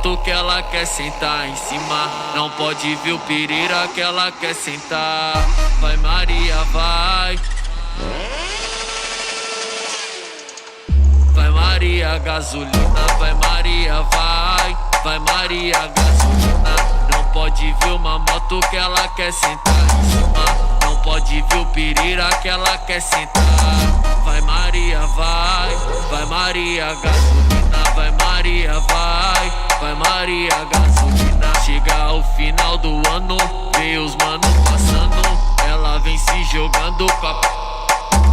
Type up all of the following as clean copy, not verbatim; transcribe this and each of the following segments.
moto que ela quer sentar em cima. Não pode ver o pirira que ela quer sentar. Vai Maria, vai. Vai Maria gasolina, vai Maria, vai. Vai Maria gasolina. Não pode ver uma moto que ela quer sentar em cima. Não pode ver o pirira que ela quer sentar. Vai Maria, vai. Vai Maria gasolina, vai Maria, vai. Vai Maria gasolina. Chega o final do ano, vê os mano passando. Ela vem se jogando com a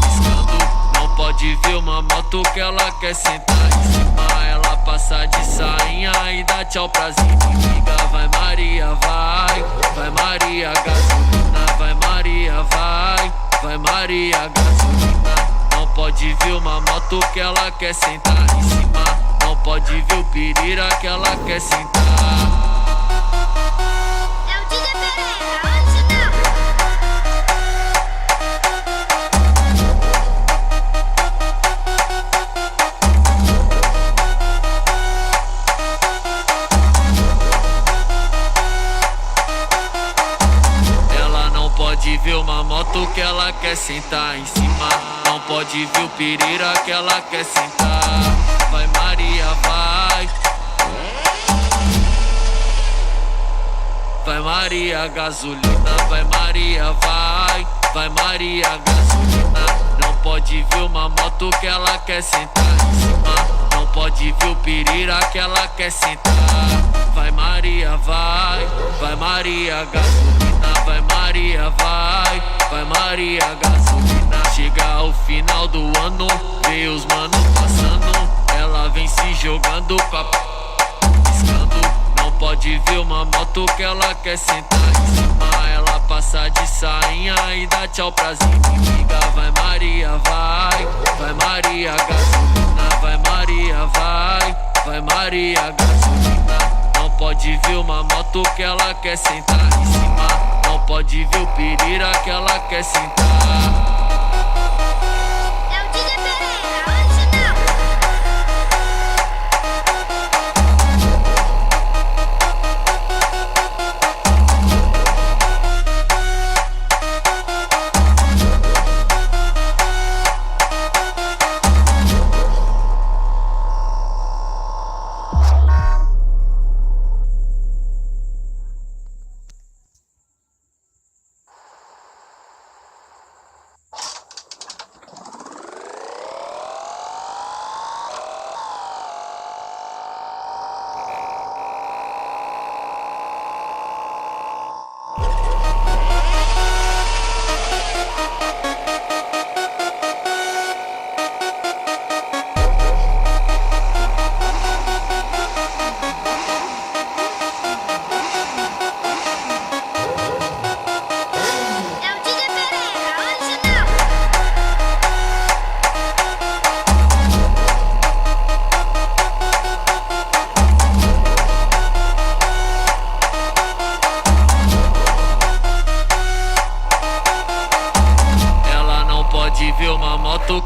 piscando. Não pode ver uma moto que ela quer sentar em cima. Ela passa de sainha e dá tchau pras inimigas. Vai Maria, vai. Vai Maria gasolina, vai Maria, vai. Vai Maria gasolina. Não pode ver uma moto que ela quer sentar em cima. Não pode ver o pirira que ela quer sentar. Pode ver uma moto que ela quer sentar em cima. Não pode ver o pirira que ela quer sentar. Vai Maria, vai. Vai Maria gasolina, vai Maria, vai. Vai Maria gasolina. Não pode ver uma moto que ela quer sentar em cima. Não pode ver o pirira que ela quer sentar. Vai Maria, vai. Vai Maria gasolina, vai Maria, vai. Vai Maria gasolina. Chega o final do ano, vê os mano passando. Ela vem se jogando com a piscando. Não pode ver uma moto que ela quer sentar em cima. Ela passa de sainha e dá tchau pras inimigas. Vai Maria, vai. Vai Maria gasolina, vai Maria, vai. Vai Maria gasolina. Não pode ver uma moto que ela quer sentar em cima. Não pode ver o pirira que ela quer sentar.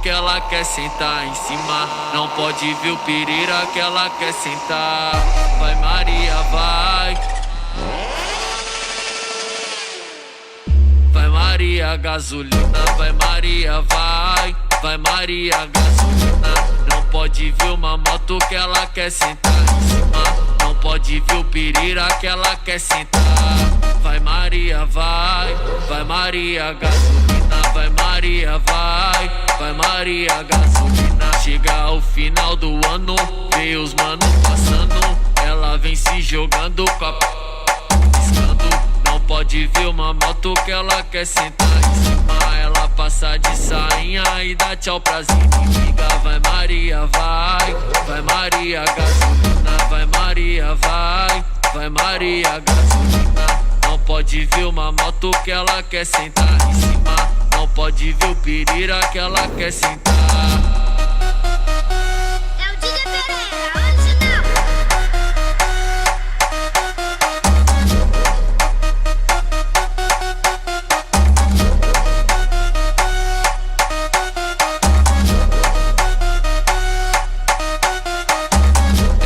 Que ela quer sentar em cima. Não pode ver o pirira que ela quer sentar. Vai Maria, vai. Vai Maria gasolina, vai Maria, vai. Vai Maria gasolina. Não pode ver uma moto que ela quer sentar em cima. Não pode ver o pirira que ela quer sentar. Vai Maria, vai. Vai Maria gasolina, vai Maria, vai. Vai Maria gasolina. Chega o final do ano, vê os mano passando. Ela vem se jogando com a piscando. Não pode ver uma moto que ela quer sentar em cima. Ela passa de sainha e dá tchau pras inimigas. Vai Maria, vai. Vai Maria gasolina, vai Maria, vai. Vai Maria gasolina. Não pode ver uma moto que ela quer sentar em cima. Não pode ver o pirira que ela quer sentar.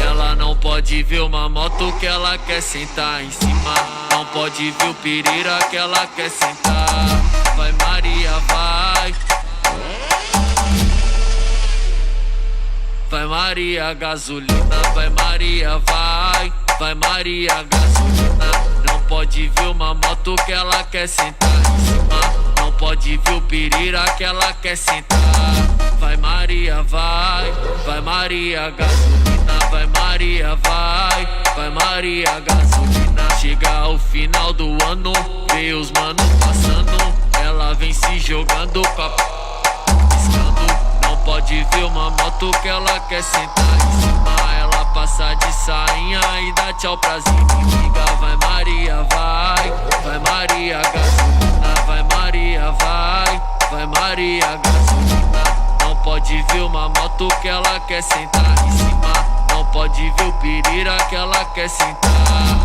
Ela não pode ver uma moto moto que ela quer sentar em cima. Não pode ver o pirira que ela quer sentar. Vai Maria, vai. Vai Maria gasolina, vai Maria, vai. Vai Maria gasolina. Não pode ver uma moto que ela quer sentar em cima. Não pode ver o pirira que ela quer sentar. Vai Maria, vai. Vai Maria gasolina, vai Maria, vai. Vai Maria gasolina. Chega o final do ano, vê os manos passando. Ela vem se jogando com a piscando. Não pode ver uma moto que ela quer sentar em cima. Ela passa de sainha e dá tchau pras inimigas. Vai Maria, vai. Vai Maria gasolina, vai Maria, vai. Vai Maria gasolina. Não pode ver uma moto que ela quer sentar em cima. Não pode ver o pirira que ela quer sentar.